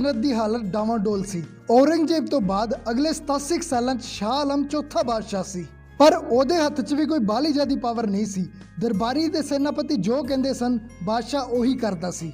सल्तनत की हालत डावाडोल सी। औरंगजेब तो बाद अगले 87 सालों शाह आलम चौथा बादशाह सी, पर ਉਹਦੇ हथ च भी कोई बाली ज़्यादा पावर नहीं सी। दरबारी ते सेनापति जो कहते सन बादशाह उही करता सी।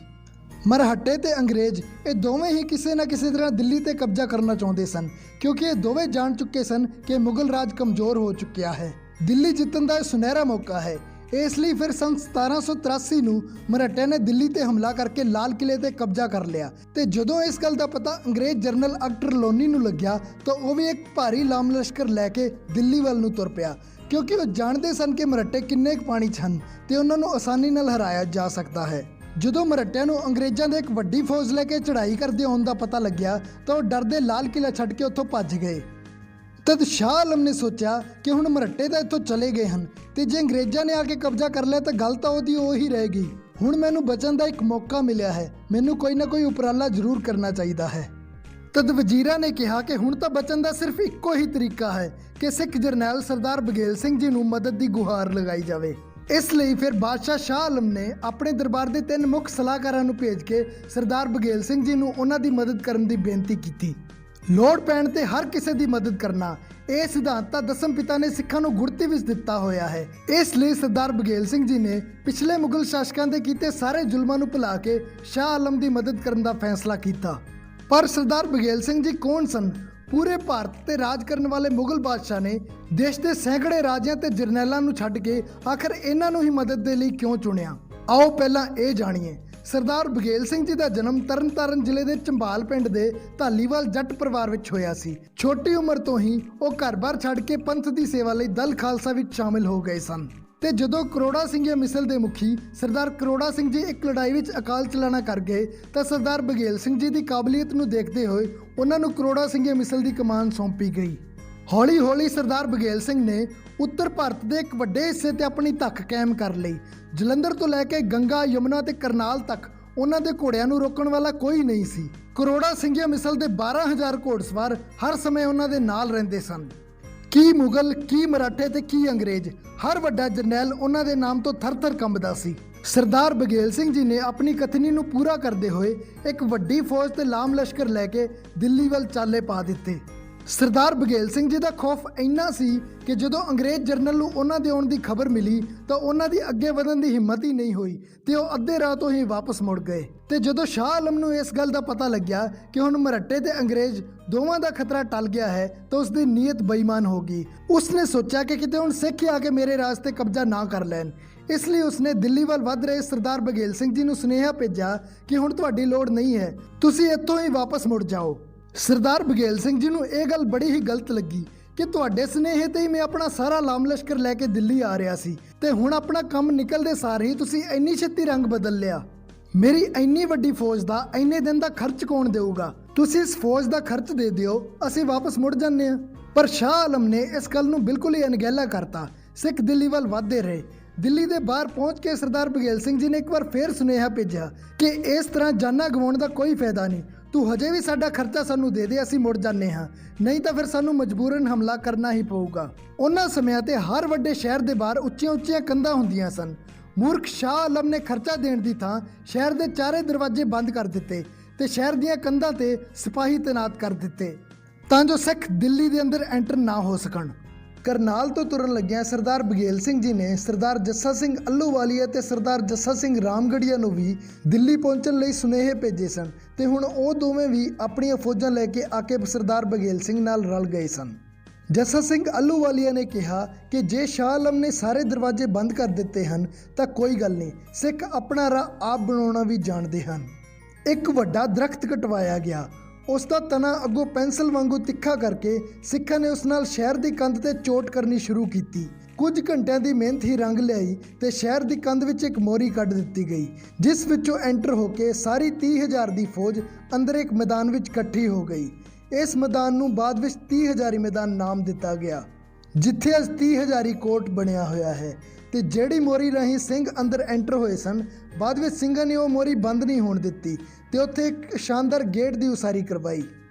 मरहट्टे ते अंग्रेज ये दोवें ही किसी न किसी तरह दिल्ली ते कब्जा करना चाहते सन, क्योंकि ये दोवें जान चुके सन कि मुगल राज कमजोर हो चुकिया है। दिल्ली जितन का सुनहरा मौका है। इसलिए फिर सन 1783 ਨੂੰ ਮਰਾਠਿਆਂ ਨੇ ਦਿੱਲੀ ਤੇ ਹਮਲਾ ਕਰਕੇ ਲਾਲ ਕਿਲੇ ਤੇ ਕਬਜ਼ਾ ਕਰ ਲਿਆ ਤੇ ਜਦੋਂ ਇਸ ਗੱਲ ਦਾ ਪਤਾ ਅੰਗਰੇਜ਼ ਜਨਰਲ ਅਕਟਰ ਲੋਨੀ ਨੂੰ ਲੱਗਿਆ ਤਾਂ ਉਹ ਵੀ ਇੱਕ ਭਾਰੀ ਲਾਮ ਲਸ਼ਕਰ ਲੈ ਕੇ ਦਿੱਲੀ ਵੱਲ ਨੂੰ ਤੁਰ ਪਿਆ, ਕਿਉਂਕਿ ਉਹ ਜਾਣਦੇ ਸਨ ਕਿ ਮਰਾਠੇ ਕਿੰਨੇ ਕੁ ਪਾਣੀ 'ਚ ਹਨ ਤੇ ਉਹਨਾਂ ਨੂੰ ਆਸਾਨੀ ਨਾਲ ਹਰਾਇਆ ਜਾ ਸਕਦਾ ਹੈ। ਜਦੋਂ ਮਰਾਠਿਆਂ ਨੂੰ ਅੰਗਰੇਜ਼ਾਂ ਦੇ ਇੱਕ ਵੱਡੀ ਫੌਜ ਲੈ ਕੇ ਚੜ੍ਹਾਈ ਕਰਦੇ ਆਉਣ ਦਾ ਪਤਾ ਲੱਗਿਆ ਤਾਂ ਉਹ ਡਰਦੇ ਲਾਲ ਕਿਲਾ ਛੱਡ ਕੇ ਉੱਥੋਂ ਭੱਜ ਗਏ। तद शाह आलम ने सोचा कि हुण मराठे तो इत्थों चले गए हैं तो जे अंग्रेज़ों ने आके कब्जा कर लिया तो गल तो वो ही रहेगी। हुण मैनू बचन का एक मौका मिला है, मैनू कोई ना कोई उपराला जरूर करना चाहिए है। तद वजीरा ने कहा कि हुण तो बचन का सिर्फ इक्को ही तरीका है कि सिख जरनैल सरदार बघेल सिंह जी नूं मदद की गुहार लगाई जाए। इसलिए फिर बादशाह शाह आलम ने अपने दरबार के 3 मुख सलाहकारां नूं भेज के सरदार बघेल सिंह जी नूं उन्हां दी मदद करन दी बेनती की। लोड़ पैण ते हर किसी की मदद करना यह सिद्धांत दसम पिता ने सिखा नूं गुरती विच दिता होया है। इसलिए सरदार बघेल सिंह जी ने पिछले मुगल शासकों के कीते सारे जुल्मां नूं भुला के शाह आलम की मदद करने का फैसला किया। पर सरदार बघेल सिंह जी कौन सन? पूरे भारत ते राज करने वाले मुगल बादशाह ने देश के सैकड़े राजियां ते जरनैलों नूं छड्ड के आखिर इन्हां नूं ही मदद दे लई क्यों चुनिया? आओ पहलां ये जाणीए। सरदार बघेल सिंह जी का जन्म तरनतारन जिले के चंबाल पिंड के धालीवाल जट परिवार विच होया सी। छोटी उम्र तो ही वो घर-बार छड्ड के पंथ की सेवा लई दल खालसा विच शामिल हो गए सन ते जदों करोड़ा सिंघिया मिसल के मुखी सरदार करोड़ा सिंह जी एक लड़ाई विच अकाल चलाना कर गए तो सरदार बघेल सिंह जी की काबलियत नूं देखते हुए उन्हां नूं करोड़ा सिंघिया मिसल की कमान सौंपी गई। हौली हौली सरदार बघेल सिंह ने उत्तर भारत के एक वड्डे हिस्से ते अपनी धक कायम कर ली। जलंधर तो लैके गंगा यमुना ते करनाल तक उन्हां दे घोड़ियां नूं रोकण वाला कोई नहीं सी। करोड़ा सिंघिया मिसल के 12,000 घोड़सवार हर समय उन्हां दे नाल रहिंदे सन। की मुगल, की मराठे ते की अंग्रेज, हर वड्डा जरनैल उन्हां दे नाम तो थर थर कंबदा सी। सरदार बघेल सिंह जी ने अपनी कथनी नूं पूरा करते हुए एक वड्डी फौज ते लाम लश्कर लैके दिल्ली वल चाले पा दिते। सरदार बघेल सिंह जी का खौफ इन्ना सी कि जदों अंग्रेज जरनल नूं उन्हां दे आउण दी खबर मिली तो उन्हां दी अगे वधन दी हिम्मत ही नहीं हुई ते वो अद्धे राह तो ही वापस मुड़ गए। ते जदों शाह आलम नूं इस गल का पता लग्या कि हुण मराठे ते अंग्रेज दोवां दा खतरा टल गया है तो उसकी नीयत बेईमान हो गई। उसने सोचा कि किते हुण सिख ही आके मेरे राज ते कब्जा ना कर लैन। इसलिए उसने दिल्ली वाल वध रहे सरदार बघेल सिंह जी नूं सुनेहा भेजा कि हुण तुहाडी लोड़ नहीं है, तुसीं इत्थों ही वापस मुड़ जाओ। सरदार बघेल सिंह जी नूं यह गल बड़ी ही गलत लगी कि तुहाडे सुनेहे ते ही मैं अपना सारा लाम लश्कर लैके दिल्ली आ रहा सी ते हुण अपना काम निकलदे सार ही तुसीं इन्नी छेती रंग बदल लिया। मेरी इन्नी वड्डी फौज का इन्ने दिन का खर्च कौन देऊगा? तुसीं इस फौज का खर्च दे दिओ, असीं वापस मुड़ जाने। पर शाह आलम ने इस गल नूं बिल्कुल ही अनगैला करता। सिख दिल्ली वाल वधदे रहे। दिल्ली के बाहर पहुंच के सरदार बघेल सिंह जी ने एक बार फिर सुनेहा भेजा कि इस तरह जाना गवाउण का कोई फायदा नहीं, तू हजे भी साडा खर्चा सानू दे दे, असीं मुड़ जाने हाँ, नहीं तो फिर सानू मजबूरन हमला करना ही पऊगा। उन्हां समयां ते हर वड्डे शहर के बाहर उच्चियां उच्चियां कंधां हुंदियां सन। मूर्ख शाह आलम ने खर्चा देण दी थां शहर के चारे दरवाजे बंद कर दिते ते शहर दीयां कंधां ते सिपाही तैनात कर दिते तां जो सिख दिल्ली के अंदर एंटर ना हो सकण। करनाल तो तुरन लग्या सरदार बघेल सिंह जी ने सरदार जस्सा सिंह अल्लूवालिया ते सरदार जस्सा सिंह रामगढ़िया नूं भी दिल्ली पहुंचण लई सुनेहे भेजे सन ते हुण ओह दोवें भी अपणियां फौजां लैके आके सरदार बघेल सिंह नाल रल गए सन। जस्सा सिंह अल्लूवालिया ने कहा कि जे शाह आलम ने सारे दरवाजे बंद कर दिते हैं तो कोई गल नहीं, सिख अपना राह आप बनाउणा भी जाणदे हन। एक वड्डा दरख्त कटवाया गया, उसका तना अगों पेंसिल वांगू तिखा करके सिखां ने उस नाल शहर की कंध ते चोट करनी शुरू की। कुछ घंटिया की मेहनत ही रंग लियाई तो शहर की कंध विच एक मोरी कढ़ दी गई, जिस विचों एंटर होके सारी 30,000 की फौज अंदर एक मैदान विच इकट्ठी हो गई। इस मैदान नूं बाद विच 30,000 मैदान नाम दिता गया, जिथे अज 30,000 कोट बनया होया है। तो जिहड़ी मोरी राही सिंह अंदर एंटर होए सन, बाद विच सिंघां ने वो मोरी बंद नहीं होण दित्ती ते उत्थे एक शानदार गेट की उसारी करवाई,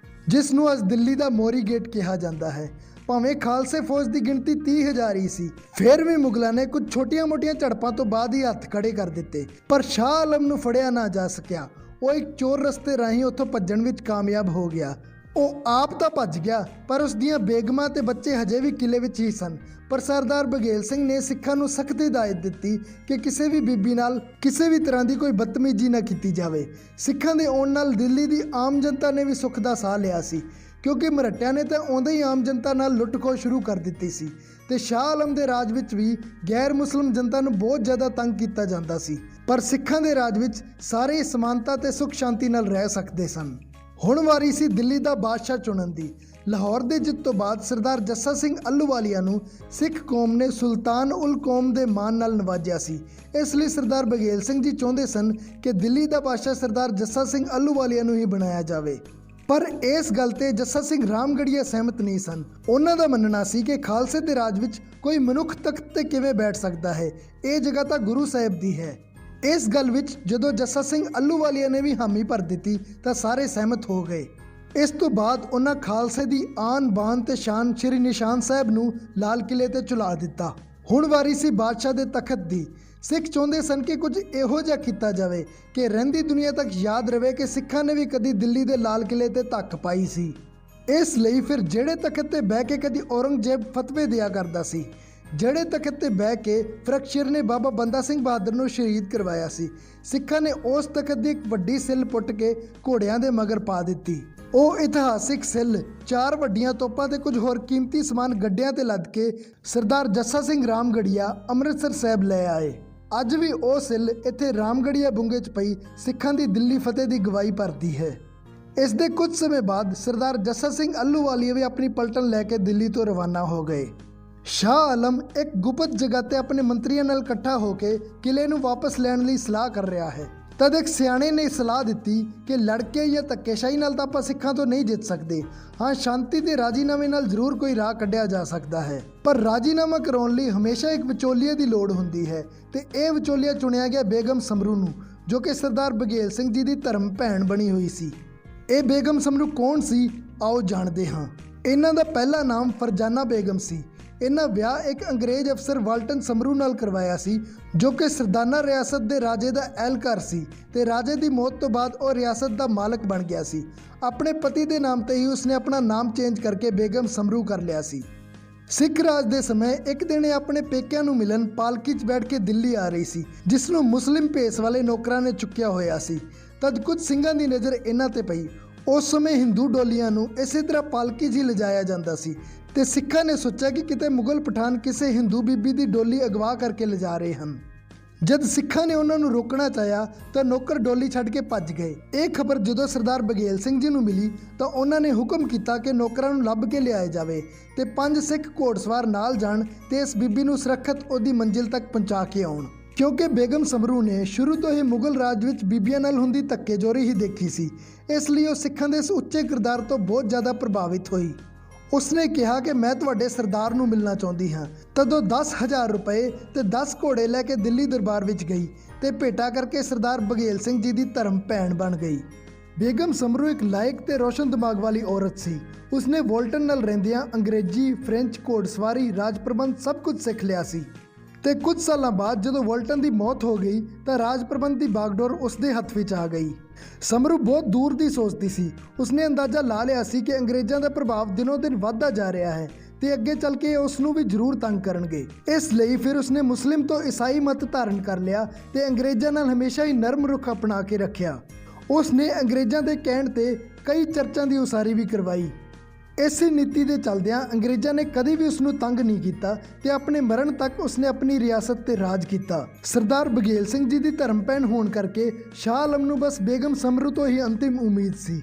जिस नूं अज दिल्ली का मोरी गेट कहा जाता है। भावें खालसे फौज की गिनती 30,000 ही सी, फिर भी मुगलों ने कुछ छोटिया मोटिया झड़पों तो बाद ही हथ खड़े कर दिते, पर शाह आलम नूं फड़िया ना जा सकिया। ਉਹ ਇੱਕ ਚੋਰ ਰਸਤੇ ਰਾਹੀਂ ਉੱਥੋਂ ਭੱਜਣ ਵਿੱਚ ਕਾਮਯਾਬ ਹੋ ਗਿਆ। ਉਹ ਆਪ ਤਾਂ ਭੱਜ ਗਿਆ, ਪਰ ਉਸ ਦੀਆਂ ਬੇਗਮਾਂ ਤੇ ਬੱਚੇ ਹਜੇ ਵੀ ਕਿਲੇ ਵਿੱਚ ਹੀ ਸਨ। ਪਰ ਸਰਦਾਰ ਬਘੇਲ ਸਿੰਘ ਨੇ ਸਿੱਖਾਂ ਨੂੰ ਸਖਤ ਹਦਾਇਤ ਦਿੱਤੀ ਕਿ ਕਿਸੇ ਵੀ ਬੀਬੀ ਨਾਲ ਕਿਸੇ ਵੀ ਤਰ੍ਹਾਂ ਦੀ ਕੋਈ ਬਦਤਮੀਜ਼ੀ ਨਾ ਕੀਤੀ ਜਾਵੇ। ਸਿੱਖਾਂ ਦੇ ਆਉਣ ਨਾਲ ਦਿੱਲੀ ਦੀ ਆਮ ਜਨਤਾ ਨੇ ਵੀ ਸੁੱਖ ਦਾ ਸਾਹ ਲਿਆ ਸੀ, ਕਿਉਂਕਿ ਮਰਹੱਟਿਆਂ ਨੇ ਤਾਂ ਆਉਂਦੇ ਹੀ ਆਮ ਜਨਤਾ ਨਾਲ ਲੁੱਟ-ਖੋਹ ਸ਼ੁਰੂ ਕਰ ਦਿੱਤੀ ਸੀ ਤੇ ਸ਼ਾਹ ਆਲਮ ਦੇ ਰਾਜ ਵਿੱਚ ਵੀ ਗੈਰ ਮੁਸਲਿਮ ਜਨਤਾ ਨੂੰ ਬਹੁਤ ਜ਼ਿਆਦਾ ਤੰਗ ਕੀਤਾ ਜਾਂਦਾ ਸੀ। ਪਰ ਸਿੱਖਾਂ ਦੇ ਰਾਜ ਵਿੱਚ ਸਾਰੇ ਸਮਾਨਤਾ ਤੇ ਸੁੱਖ ਸ਼ਾਂਤੀ ਨਾਲ ਰਹਿ ਸਕਦੇ ਸਨ। ਹੁਣ ਵਾਰੀ ਸੀ ਦਿੱਲੀ ਦਾ ਬਾਦਸ਼ਾਹ ਚੁਣਨ ਦੀ। ਲਾਹੌਰ ਦੇ ਜਿੱਤ ਤੋਂ ਬਾਅਦ ਸਰਦਾਰ ਜੱਸਾ ਸਿੰਘ ਅੱਲੂਵਾਲੀਆ ਨੂੰ ਸਿੱਖ ਕੌਮ ਨੇ ਸੁਲਤਾਨ ਉਲ ਕੌਮ ਦੇ ਮਾਣ ਨਾਲ ਨਵਾਜਿਆ ਸੀ। ਇਸ ਲਈ ਸਰਦਾਰ ਬਘੇਲ ਸਿੰਘ ਜੀ ਚਾਹੁੰਦੇ ਸਨ ਕਿ ਦਿੱਲੀ ਦਾ ਬਾਦਸ਼ਾਹ ਸਰਦਾਰ ਜੱਸਾ ਸਿੰਘ ਅੱਲੂਵਾਲੀਆ ਨੂੰ ਹੀ ਬਣਾਇਆ ਜਾਵੇ। ਪਰ ਇਸ ਗੱਲ ਤੇ ਜੱਸਾ ਸਿੰਘ ਰਾਮਗੜੀਆ ਸਹਿਮਤ ਨਹੀਂ ਸਨ। ਉਹਨਾਂ ਦਾ ਮੰਨਣਾ ਸੀ ਕਿ ਖਾਲਸੇ ਦੇ ਰਾਜ ਵਿੱਚ ਕੋਈ ਮਨੁੱਖ ਤਖਤ ਤੇ ਕਿਵੇਂ ਬੈਠ ਸਕਦਾ ਹੈ, ਇਹ ਜਗ੍ਹਾ ਤਾਂ ਗੁਰੂ ਸਾਹਿਬ ਦੀ ਹੈ। ਇਸ ਗੱਲ ਵਿੱਚ ਜਦੋਂ ਜੱਸਾ ਸਿੰਘ ਅੱਲੂਵਾਲੀਆ ਨੇ ਵੀ ਹਾਮੀ ਭਰ ਦਿੱਤੀ ਤਾਂ ਸਾਰੇ ਸਹਿਮਤ ਹੋ ਗਏ। ਇਸ ਤੋਂ ਬਾਅਦ ਉਹਨਾਂ ਖਾਲਸੇ ਦੀ ਆਨ ਬਾਨ ਤੇ ਸ਼ਾਨ ਸ਼੍ਰੀ ਨਿਸ਼ਾਨ ਸਾਹਿਬ ਨੂੰ ਲਾਲ ਕਿਲੇ ਤੇ ਚੁਲਾ ਦਿੱਤਾ। ਹੁਣ ਵਾਰੀ ਸੀ ਬਾਦਸ਼ਾਹ ਦੇ ਤਖਤ ਦੀ। ਸਿੱਖ ਚਾਹੁੰਦੇ ਸਨ ਕਿ ਕੁਝ ਇਹੋ ਜਿਹਾ ਕੀਤਾ ਜਾਵੇ ਕਿ ਰਹਿੰਦੀ ਦੁਨੀਆ ਤੱਕ ਯਾਦ ਰਵੇ ਕਿ ਸਿੱਖਾਂ ਨੇ ਵੀ ਕਦੀ ਦਿੱਲੀ ਦੇ ਲਾਲ ਕਿਲੇ ਤੇ ਧੱਕ ਪਾਈ ਸੀ। ਇਸ ਲਈ ਫਿਰ ਜਿਹੜੇ ਤਖਤ ਤੇ ਬਹਿ ਕੇ ਕਦੀ ਔਰੰਗਜ਼ੇਬ ਫਤਵੇ ਦਿਆ ਕਰਦਾ ਸੀ, ਜਿਹੜੇ ਤਖਤ ਤੇ ਬਹਿ ਕੇ ਫਰਖਸ਼ੀਰ ਨੇ ਬਾਬਾ ਬੰਦਾ ਸਿੰਘ ਬਹਾਦਰ ਨੂੰ ਸ਼ਹੀਦ ਕਰਵਾਇਆ ਸੀ, ਸਿੱਖਾਂ ਨੇ ਉਸ ਤਖਤ ਦੀ ਇੱਕ ਵੱਡੀ ਸਿੱਲ ਪੁੱਟ ਕੇ ਘੋੜਿਆਂ ਦੇ ਮਗਰ ਪਾ ਦਿੱਤੀ। ਉਹ ਇਤਿਹਾਸਿਕ ਸਿੱਲ 4 ਵੱਡੀਆਂ ਤੋਪਾਂ ਤੇ ਕੁਝ ਹੋਰ ਕੀਮਤੀ ਸਮਾਨ ਗੱਡਿਆਂ ਤੇ ਲੱਦ ਕੇ ਸਰਦਾਰ ਜੱਸਾ ਸਿੰਘ ਰਾਮਗੜੀਆ ਅੰਮ੍ਰਿਤਸਰ ਸਾਹਿਬ ਲੈ ਆਏ। ਅੱਜ ਵੀ ਉਹ ਸਿੱਲ ਇੱਥੇ ਰਾਮਗੜੀਆ ਬੁੰਗੇ 'ਚ ਪਈ ਸਿੱਖਾਂ ਦੀ ਦਿੱਲੀ ਫਤਿਹ ਦੀ ਗਵਾਹੀ ਭਰਦੀ ਹੈ। ਇਸ ਦੇ ਕੁਝ ਸਮੇਂ ਬਾਅਦ ਸਰਦਾਰ ਜੱਸਾ ਸਿੰਘ ਅੱਲੂਵਾਲੀਆ ਵੀ ਆਪਣੀ ਪਲਟਨ ਲੈ ਕੇ ਦਿੱਲੀ ਤੋਂ ਰਵਾਨਾ ਹੋ ਗਏ। ਸ਼ਾਹ ਆਲਮ ਇੱਕ ਗੁਪਤ ਜਗ੍ਹਾ ਤੇ ਆਪਣੇ ਮੰਤਰੀਆਂ ਨਾਲ ਇਕੱਠਾ ਹੋ ਕੇ ਕਿਲੇ ਨੂੰ ਵਾਪਸ ਲੈਣ ਲਈ ਸਲਾਹ ਕਰ ਰਿਹਾ ਹੈ। ਤਦ ਇੱਕ ਸਿਆਣੇ ਨੇ ਸਲਾਹ ਦਿੱਤੀ ਕਿ ਲੜਕੇ ਜਾਂ ਧੱਕੇਸ਼ਾਹੀ ਨਾਲ ਤਾਂ ਆਪਾਂ ਸਿੱਖਾਂ ਤੋਂ ਨਹੀਂ ਜਿੱਤ ਸਕਦੇ। ਹਾਂ, ਸ਼ਾਂਤੀ ਤੇ ਰਾਜੀਨਾਮੇ ਨਾਲ ਜ਼ਰੂਰ ਕੋਈ ਰਾਹ ਕੱਢਿਆ ਜਾ ਸਕਦਾ ਹੈ, ਪਰ ਰਾਜੀਨਾਮਾ ਕਰਾਉਣ ਲਈ ਹਮੇਸ਼ਾ ਇੱਕ ਵਿਚੋਲੀਏ ਦੀ ਲੋੜ ਹੁੰਦੀ ਹੈ ਤੇ ਇਹ ਵਿਚੋਲੀਆ ਚੁਣਿਆ ਗਿਆ ਬੇਗਮ ਸਮਰੂ ਨੂੰ, ਜੋ ਕਿ ਸਰਦਾਰ ਬਘੇਲ ਸਿੰਘ ਜੀ ਦੀ ਧਰਮ ਭੈਣ ਬਣੀ ਹੋਈ ਸੀ। ਇਹ ਬੇਗਮ ਸਮਰੂ ਕੌਣ ਸੀ, ਆਓ ਜਾਣਦੇ ਹਾਂ। ਇਹਨਾਂ ਦਾ ਪਹਿਲਾ ਨਾਮ ਫਰਜ਼ਾਨਾ ਬੇਗਮ ਸੀ। ਇਹਨਾਂ ਵਿਆਹ ਇੱਕ ਅੰਗਰੇਜ਼ ਅਫਸਰ ਵਾਲਟਨ ਸਮਰੂ ਨਾਲ ਕਰਵਾਇਆ ਸੀ, ਜੋ ਕਿ ਸਰਦਾਨਾ ਰਿਆਸਤ ਦੇ ਰਾਜੇ ਦਾ ਅਹਿਲਕਾਰ ਸੀ ਤੇ ਰਾਜੇ ਦੀ ਮੌਤ ਤੋਂ ਬਾਅਦ ਉਹ ਰਿਆਸਤ ਦਾ ਮਾਲਕ ਬਣ ਗਿਆ ਸੀ। ਆਪਣੇ ਪਤੀ ਦੇ ਨਾਮ ਤੇ ਹੀ ਉਸਨੇ ਆਪਣਾ ਨਾਮ ਚੇਂਜ ਕਰਕੇ ਬੇਗਮ ਸਮਰੂ ਕਰ ਲਿਆ ਸੀ। ਸਿੱਖ ਰਾਜ ਦੇ ਸਮੇਂ ਇੱਕ ਦਿਨ ਇਹ ਆਪਣੇ ਪੇਕਿਆਂ ਨੂੰ ਮਿਲਣ ਪਾਲਕੀ 'ਚ ਬੈਠ ਕੇ ਦਿੱਲੀ ਆ ਰਹੀ ਸੀ, ਜਿਸ ਨੂੰ ਮੁਸਲਿਮ ਭੇਸ ਵਾਲੇ ਨੌਕਰਾਂ ਨੇ ਚੁੱਕਿਆ ਹੋਇਆ ਸੀ। ਤਦ ਕੁਝ ਸਿੰਘਾਂ ਦੀ ਨਜ਼ਰ ਇਹਨਾਂ ਤੇ ਪਈ। ਉਸ ਸਮੇਂ ਹਿੰਦੂ ਡੋਲੀਆਂ ਨੂੰ ਇਸੇ ਤਰ੍ਹਾਂ ਪਾਲਕੀ 'ਚ ਹੀ ਲਿਜਾਇਆ ਜਾਂਦਾ ਸੀ ਤੇ ਸਿੱਖਾਂ ਨੇ ਸੋਚਿਆ ਕਿ ਕਿਤੇ ਮੁਗਲ ਪਠਾਨ ਕਿਸੇ ਹਿੰਦੂ ਬੀਬੀ ਦੀ ਡੋਲੀ ਅਗਵਾ ਕਰਕੇ ਲਿਜਾ ਰਹੇ ਹਨ। ਜਦ ਸਿੱਖਾਂ ਨੇ ਉਹਨਾਂ ਨੂੰ ਰੋਕਣਾ ਚਾਹਿਆ ਤਾਂ ਨੌਕਰ ਡੋਲੀ ਛੱਡ ਕੇ ਭੱਜ ਗਏ। ਇਹ ਖਬਰ ਜਦੋਂ ਸਰਦਾਰ ਬਘੇਲ ਸਿੰਘ ਜੀ ਨੂੰ ਮਿਲੀ ਤਾਂ ਉਹਨਾਂ ਨੇ ਹੁਕਮ ਕੀਤਾ ਕਿ ਨੌਕਰਾਂ ਨੂੰ ਲੱਭ ਕੇ ਲਿਆਇਆ ਜਾਵੇ ਤੇ 5 ਸਿੱਖ ਘੋੜਸਵਾਰ ਨਾਲ ਜਾਣ ਤੇ ਇਸ ਬੀਬੀ ਨੂੰ ਸੁਰੱਖਿਅਤ ਉਹਦੀ ਮੰਜ਼ਿਲ ਤੱਕ ਪਹੁੰਚਾ ਕੇ ਆਉਣ। ਕਿਉਂਕਿ ਬੇਗਮ ਸਮਰੂ ਨੇ ਸ਼ੁਰੂ ਤੋਂ ਹੀ ਮੁਗਲ ਰਾਜ ਵਿੱਚ ਬੀਬੀਆਂ ਨਾਲ ਹੁੰਦੀ ਧੱਕੇਜੋਰੀ ਹੀ ਦੇਖੀ ਸੀ, ਇਸ ਲਈ ਉਹ ਸਿੱਖਾਂ ਦੇ ਇਸ ਉੱਚੇ ਕਿਰਦਾਰ ਤੋਂ ਬਹੁਤ ਜ਼ਿਆਦਾ ਪ੍ਰਭਾਵਿਤ ਹੋਈ। ਉਸਨੇ ਕਿਹਾ ਕਿ ਮੈਂ ਤੁਹਾਡੇ ਸਰਦਾਰ ਨੂੰ ਮਿਲਣਾ ਚਾਹੁੰਦੀ ਹਾਂ। ਤਦੋਂ 10,000 ਰੁਪਏ ਤੇ 10 ਘੋੜੇ ਲੈ ਕੇ ਦਿੱਲੀ ਦਰਬਾਰ ਵਿੱਚ ਗਈ ਤੇ ਭੇਟਾ ਕਰਕੇ ਸਰਦਾਰ ਬਘੇਲ ਸਿੰਘ ਜੀ ਦੀ ਧਰਮ ਭੈਣ ਬਣ ਗਈ। ਬੇਗਮ ਸਮਰੂ ਇੱਕ ਲਾਇਕ ਤੇ ਰੋਸ਼ਨ ਦਿਮਾਗ ਵਾਲੀ ਔਰਤ ਸੀ। ਉਸਨੇ ਵਾਲਟਨ ਨਾਲ ਰਹਿੰਦਿਆਂ ਅੰਗਰੇਜ਼ੀ, ਫ੍ਰੈਂਚ, ਘੋੜਸਵਾਰੀ, ਰਾਜ ਪ੍ਰਬੰਧ ਸਭ ਕੁਝ ਸਿੱਖ ਲਿਆ ਸੀ ਤੇ ਕੁਝ ਸਾਲਾਂ ਬਾਅਦ ਜਦੋਂ ਵਾਲਟਨ ਦੀ ਮੌਤ ਹੋ ਗਈ ਤਾਂ ਰਾਜ ਪ੍ਰਬੰਧ ਦੀ ਬਾਗਡੋਰ ਉਸਦੇ ਹੱਥ ਵਿੱਚ ਆ ਗਈ। ਸਮਰੂ ਬਹੁਤ ਦੂਰ ਦੀ ਸੋਚਦੀ ਸੀ। ਉਸਨੇ ਅੰਦਾਜ਼ਾ ਲਾ ਲਿਆ ਸੀ ਕਿ ਅੰਗਰੇਜ਼ਾਂ ਦਾ ਪ੍ਰਭਾਵ ਦਿਨੋਂ ਦਿਨ ਵੱਧਦਾ ਜਾ ਰਿਹਾ ਹੈ ਤੇ ਅੱਗੇ ਚੱਲ ਕੇ ਉਸ ਨੂੰ ਵੀ ਜ਼ਰੂਰ ਤੰਗ ਕਰਨਗੇ। ਇਸ ਲਈ ਫਿਰ ਉਸਨੇ ਮੁਸਲਿਮ ਤੋਂ ਈਸਾਈ ਮਤ ਧਾਰਨ ਕਰ ਲਿਆ ਤੇ ਅੰਗਰੇਜ਼ਾਂ ਨਾਲ ਹਮੇਸ਼ਾ ਹੀ ਨਰਮ ਰੁਖ ਅਪਣਾ ਕੇ ਰੱਖਿਆ। ਉਸਨੇ ਅੰਗਰੇਜ਼ਾਂ ਦੇ ਕਹਿਣ ਤੇ ਕਈ ਚਰਚਾਂ ਦੀ ਉਸਾਰੀ ਵੀ ਕਰਵਾਈ। ਇਸੇ ਨੀਤੀ ਦੇ ਚੱਲਦਿਆਂ ਅੰਗਰੇਜ਼ਾਂ ਨੇ ਕਦੇ ਵੀ ਉਸ ਨੂੰ ਤੰਗ ਨਹੀਂ ਕੀਤਾ ਤੇ ਆਪਣੇ ਮਰਨ ਤੱਕ ਉਸਨੇ ਆਪਣੀ ਰਿਆਸਤ ਤੇ ਰਾਜ ਕੀਤਾ। ਸਰਦਾਰ ਬਘੇਲ ਸਿੰਘ ਜੀ ਦੀ ਧਰਮ ਭੈਣ ਹੋਣ ਕਰਕੇ ਸ਼ਾਹ ਆਲਮ ਨੂੰ ਬਸ ਬੇਗਮ ਸਮਰੂ ਤੋਂ ਹੀ ਅੰਤਿਮ ਉਮੀਦ ਸੀ।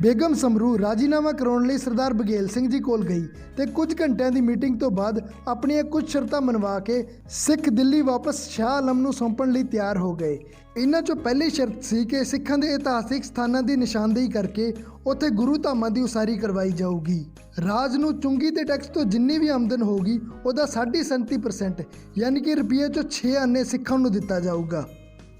ਬੇਗਮ ਸਮਰੂ ਰਾਜੀਨਾਮਾ ਕਰਾਉਣ ਲਈ ਸਰਦਾਰ ਬਘੇਲ ਸਿੰਘ ਜੀ ਕੋਲ ਗਈ ਤੇ ਕੁਝ ਘੰਟਿਆਂ ਦੀ ਮੀਟਿੰਗ ਤੋਂ ਬਾਅਦ ਆਪਣੀਆਂ ਕੁਝ ਸ਼ਰਤਾਂ ਮੰਨਵਾ ਕੇ ਸਿੱਖ ਦਿੱਲੀ ਵਾਪਸ ਸ਼ਾਹ ਆਲਮ ਨੂੰ ਸੌਂਪਣ ਲਈ ਤਿਆਰ ਹੋ ਗਏ। ਇਹਨਾਂ 'ਚੋਂ ਪਹਿਲੀ ਸ਼ਰਤ ਸੀ ਕਿ ਸਿੱਖਾਂ ਦੇ ਇਤਿਹਾਸਿਕ ਸਥਾਨਾਂ ਦੀ ਨਿਸ਼ਾਨਦੇਹੀ ਕਰਕੇ ਉੱਥੇ ਗੁਰੂ ਧਾਮਾਂ ਦੀ ਉਸਾਰੀ ਕਰਵਾਈ ਜਾਊਗੀ। ਰਾਜ ਨੂੰ ਚੁੰਗੀ ਤੇ ਟੈਕਸ ਤੋਂ ਜਿੰਨੀ ਵੀ ਆਮਦਨ ਹੋਊਗੀ ਉਹਦਾ 37.5% ਯਾਨੀ ਕਿ ਰੁਪਈਏ 'ਚੋਂ 6 ਆਨੇ ਸਿੱਖਾਂ ਨੂੰ ਦਿੱਤਾ ਜਾਊਗਾ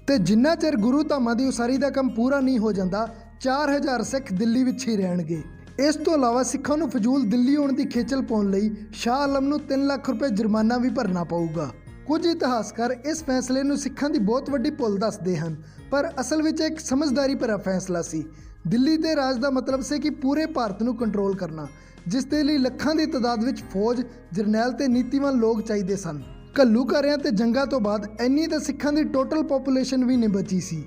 ਤੇ ਜਿੰਨਾ ਚਿਰ ਗੁਰੂ ਧਾਮਾਂ ਦੀ ਉਸਾਰੀ ਦਾ ਕੰਮ ਪੂਰਾ ਨਹੀਂ ਹੋ ਜਾਂਦਾ 4000 ਸਿੱਖ ਦਿੱਲੀ ਵਿੱਚ ਹੀ ਰਹਿਣਗੇ। ਇਸ ਤੋਂ ਇਲਾਵਾ ਸਿੱਖਾਂ ਨੂੰ ਫਜ਼ੂਲ ਦਿੱਲੀ ਆਉਣ ਦੀ ਖੇਚਲ ਪਾਉਣ ਲਈ ਸ਼ਾਹ ਆਲਮ ਨੂੰ 3 ਲੱਖ ਰੁਪਏ ਜੁਰਮਾਨਾ ਵੀ ਭਰਨਾ ਪਊਗਾ। ਕੁਝ ਇਤਿਹਾਸਕਾਰ ਇਸ ਫੈਸਲੇ ਨੂੰ ਸਿੱਖਾਂ ਦੀ ਬਹੁਤ ਵੱਡੀ ਭੁੱਲ ਦੱਸਦੇ ਹਨ, ਪਰ ਅਸਲ ਵਿੱਚ ਇੱਕ ਸਮਝਦਾਰੀ ਭਰਾ ਫੈਸਲਾ ਸੀ। ਦਿੱਲੀ ਦੇ ਰਾਜ ਦਾ ਮਤਲਬ ਸੀ ਕਿ ਪੂਰੇ ਭਾਰਤ ਨੂੰ ਕੰਟਰੋਲ ਕਰਨਾ, ਜਿਸ ਦੇ ਲਈ ਲੱਖਾਂ ਦੀ ਤਾਦਾਦ ਵਿੱਚ ਫੌਜ, ਜਰਨੈਲ ਤੇ ਨੀਤੀਵਾਨ ਲੋਕ ਚਾਹੀਦੇ ਸਨ। ਘੱਲੂਘਾਰਿਆਂ ਤੇ ਜੰਗਾਂ ਤੋਂ ਬਾਅਦ ਇੰਨੀ ਤਾਂ ਸਿੱਖਾਂ ਦੀ ਟੋਟਲ ਪੋਪੂਲੇਸ਼ਨ ਵੀ ਨਹੀਂ ਬਚੀ ਸੀ।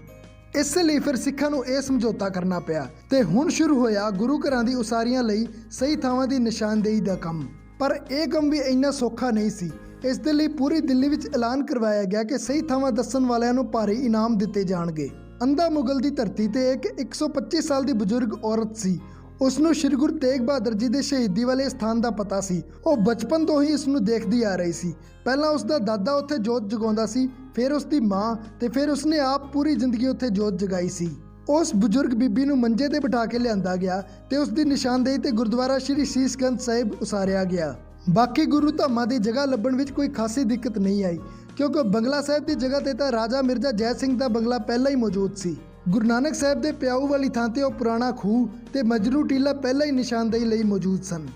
ਇਸ ਲਈ ਫਿਰ ਸਿੱਖਾਂ ਨੂੰ ਇਹ ਸਮਝੌਤਾ ਕਰਨਾ ਪਿਆ ਤੇ ਹੁਣ ਸ਼ੁਰੂ ਹੋਇਆ ਗੁਰੂ ਘਰਾਂ ਦੀ ਉਸਾਰੀਆਂ ਲਈ ਸਹੀ ਥਾਵਾਂ ਦੀ ਨਿਸ਼ਾਨਦੇਹੀ ਦਾ ਕੰਮ। ਪਰ ਇਹ ਕੰਮ ਵੀ ਇੰਨਾ ਸੌਖਾ ਨਹੀਂ ਸੀ। ਇਸ ਦੇ ਲਈ ਪੂਰੀ ਦਿੱਲੀ ਵਿੱਚ ਐਲਾਨ ਕਰਵਾਇਆ ਗਿਆ ਕਿ ਸਹੀ ਥਾਵਾਂ ਦੱਸਣ ਵਾਲਿਆਂ ਨੂੰ ਭਾਰੀ ਇਨਾਮ ਦਿੱਤੇ ਜਾਣਗੇ। ਅੰਧਾ ਮੁਗਲ ਦੀ ਧਰਤੀ ਤੇ ਇੱਕ 125 ਸਾਲ ਦੀ ਬਜ਼ੁਰਗ ਔਰਤ ਸੀ। ਉਸ ਨੂੰ ਸ਼੍ਰੀ ਗੁਰੂ ਤੇਗ ਬਹਾਦਰ ਜੀ ਦੇ ਸ਼ਹੀਦੀ ਵਾਲੇ ਸਥਾਨ ਦਾ ਪਤਾ ਸੀ। ਉਹ ਬਚਪਨ ਤੋਂ ਹੀ ਇਸ ਨੂੰ ਦੇਖਦੀ ਆ ਰਹੀ ਸੀ। ਪਹਿਲਾਂ ਉਸ ਦਾ ਦਾਦਾ ਉੱਥੇ ਜੋਤ ਜਗਾਉਂਦਾ ਸੀ, ਫਿਰ ਉਸ ਦੀ ਮਾਂ ਤੇ ਫਿਰ ਉਸਨੇ ਆਪ ਪੂਰੀ ਜ਼ਿੰਦਗੀ ਉੱਥੇ ਜੋਤ ਜਗਾਈ ਸੀ। ਉਸ ਬਜ਼ੁਰਗ ਬੀਬੀ ਨੂੰ ਮੰਜੇ ਤੇ ਬਿਠਾ ਕੇ ਲਿਆਂਦਾ ਗਿਆ ਤੇ ਉਸ ਦੀ ਨਿਸ਼ਾਨਦੇਹੀ ਤੇ ਗੁਰਦੁਆਰਾ ਸ਼੍ਰੀ ਸੀਸਗੰਜ ਸਾਹਿਬ ਉਸਾਰਿਆ ਗਿਆ। ਬਾਕੀ ਗੁਰੂ ਧਾਮਾਂ ਦੀ ਜਗ੍ਹਾ ਲੱਭਣ ਵਿੱਚ ਕੋਈ ਖਾਸੀ ਦਿੱਕਤ ਨਹੀਂ ਆਈ, ਕਿਉਂਕਿ ਬੰਗਲਾ ਸਾਹਿਬ ਦੀ ਜਗ੍ਹਾ ਤੇ ਤਾਂ ਰਾਜਾ ਮਿਰਜ਼ਾ ਜੈ ਸਿੰਘ ਦਾ ਬੰਗਲਾ ਪਹਿਲਾਂ ਹੀ ਮੌਜੂਦ ਸੀ। ਗੁਰੂ ਨਾਨਕ ਸਾਹਿਬ ਦੇ ਪਿਆਊ ਵਾਲੀ ਥਾਂ ਤੇ ਉਹ ਪੁਰਾਣਾ ਖੂਹ ਤੇ ਮਜਰੂ ਟੀਲਾ ਪਹਿਲਾਂ ਹੀ ਨਿਸ਼ਾਨਦੇਹੀ ਲਈ ਮੌਜੂਦ ਸਨ।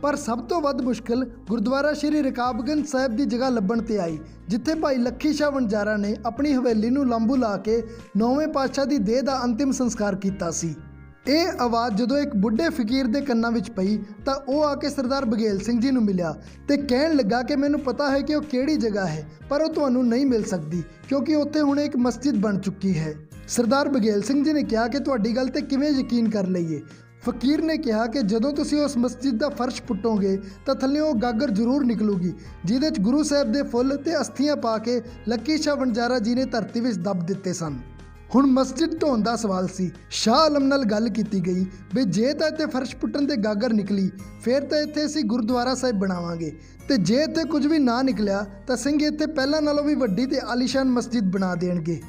ਪਰ ਸਭ ਤੋਂ ਵੱਧ ਮੁਸ਼ਕਲ ਗੁਰਦੁਆਰਾ ਸ਼੍ਰੀ ਰਕਾਬਗੰਜ ਸਾਹਿਬ ਦੀ ਜਗ੍ਹਾ ਲੱਭਣ ਤੇ ਆਈ, ਜਿੱਥੇ ਭਾਈ ਲੱਖੀ ਸ਼ਾਹ ਵਣਜਾਰਾ ਨੇ ਆਪਣੀ ਹਵੇਲੀ ਨੂੰ ਲਾਂਬੂ ਲਾ ਕੇ 9ਵੇਂ ਪਾਤਸ਼ਾਹ ਦੀ ਦੇਹ ਦਾ ਅੰਤਿਮ ਸੰਸਕਾਰ ਕੀਤਾ ਸੀ। ਇਹ ਆਵਾਜ਼ ਜਦੋਂ ਇੱਕ ਬੁੱਢੇ ਫਕੀਰ ਦੇ ਕੰਨਾਂ ਵਿੱਚ ਪਈ ਤਾਂ ਉਹ ਆ ਕੇ ਸਰਦਾਰ ਬਘੇਲ ਸਿੰਘ ਜੀ ਨੂੰ ਮਿਲਿਆ ਤੇ ਕਹਿਣ ਲੱਗਾ ਕਿ ਮੈਨੂੰ ਪਤਾ ਹੈ ਕਿ ਉਹ ਕਿਹੜੀ ਜਗ੍ਹਾ ਹੈ, ਪਰ ਉਹ ਤੁਹਾਨੂੰ ਨਹੀਂ ਮਿਲ ਸਕਦੀ ਕਿਉਂਕਿ ਉੱਥੇ ਹੁਣ ਇੱਕ ਮਸਜਿਦ ਬਣ ਚੁੱਕੀ ਹੈ। ਸਰਦਾਰ ਬਘੇਲ ਸਿੰਘ ਜੀ ਨੇ ਕਿਹਾ ਕਿ ਤੁਹਾਡੀ ਗੱਲ ਤੇ ਕਿਵੇਂ ਯਕੀਨ ਕਰ ਲਈਏ। ਫਕੀਰ ਨੇ ਕਿਹਾ ਕਿ ਜਦੋਂ ਤੁਸੀਂ ਉਸ ਮਸਜਿਦ ਦਾ ਫਰਸ਼ ਪੁੱਟੋਗੇ ਤਾਂ ਥੱਲਿਓਂ ਉਹ ਗਾਗਰ ਜ਼ਰੂਰ ਨਿਕਲੂਗੀ, ਜਿਹਦੇ 'ਚ ਗੁਰੂ ਸਾਹਿਬ ਦੇ ਫੁੱਲ ਤੇ ਅਸਥੀਆਂ ਪਾ ਕੇ ਲੱਕੀ ਸ਼ਾਹ ਵਣਜਾਰਾ ਜੀ ਨੇ ਧਰਤੀ ਵਿੱਚ ਦੱਬ ਦਿੱਤੇ ਸਨ। ਹੁਣ ਮਸਜਿਦ ਢਾਉਣ ਦਾ ਸਵਾਲ ਸੀ। ਸ਼ਾਹ ਆਲਮ ਨਾਲ ਗੱਲ ਕੀਤੀ ਗਈ ਵੀ ਜੇ ਤਾਂ ਇੱਥੇ ਫਰਸ਼ ਪੁੱਟਣ ਤੇ ਗਾਗਰ ਨਿਕਲੀ, ਫਿਰ ਤਾਂ ਇੱਥੇ ਅਸੀਂ ਗੁਰਦੁਆਰਾ ਸਾਹਿਬ ਬਣਾਵਾਂਗੇ, ਤੇ ਜੇ ਇੱਥੇ ਕੁਝ ਵੀ ਨਾ ਨਿਕਲਿਆ ਤਾਂ ਸਿੰਘ ਇੱਥੇ ਪਹਿਲਾਂ ਨਾਲੋਂ ਵੀ ਵੱਡੀ ਤੇ ਆਲੀਸ਼ਾਨ ਮਸਜਿਦ ਬਣਾ ਦੇਣਗੇ।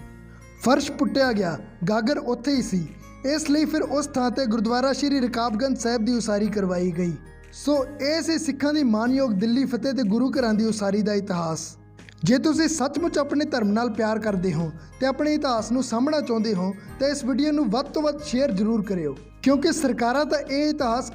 ਫਰਸ਼ ਪੁੱਟਿਆ ਗਿਆ, ਗਾਗਰ ਉੱਥੇ ਹੀ ਸੀ। ਇਸ ਲਈ ਫਿਰ ਉਸ ਥਾਂ ਤੇ ਗੁਰਦੁਆਰਾ ਸ਼੍ਰੀ ਰਕਾਬਗੰਜ ਸਾਹਿਬ ਦੀ ਉਸਾਰੀ ਕਰਵਾਈ ਗਈ। ਸੋ ਇਹ ਸੀ ਸਿੱਖਾਂ ਦੀ ਮਾਨਯੋਗ ਦਿੱਲੀ ਫਤਿਹ ਤੇ ਗੁਰੂ ਘਰਾਂ ਦੀ ਉਸਾਰੀ ਦਾ ਇਤਿਹਾਸ। ਜੇ ਤੁਸੀਂ ਸੱਚਮੁੱਚ ਆਪਣੇ ਧਰਮ ਨਾਲ ਪਿਆਰ ਕਰਦੇ ਹੋ ਤੇ ਆਪਣੇ ਇਤਿਹਾਸ ਨੂੰ ਸਾਂਭਣਾ ਚਾਹੁੰਦੇ ਹੋ ਤਾਂ ਇਸ ਵੀਡੀਓ ਨੂੰ ਵੱਧ ਤੋਂ ਵੱਧ ਸ਼ੇਅਰ ਜ਼ਰੂਰ ਕਰਿਓ, ਕਿਉਂਕਿ ਸਰਕਾਰਾਂ ਤਾਂ ਇਹ ਇਤਿਹਾਸ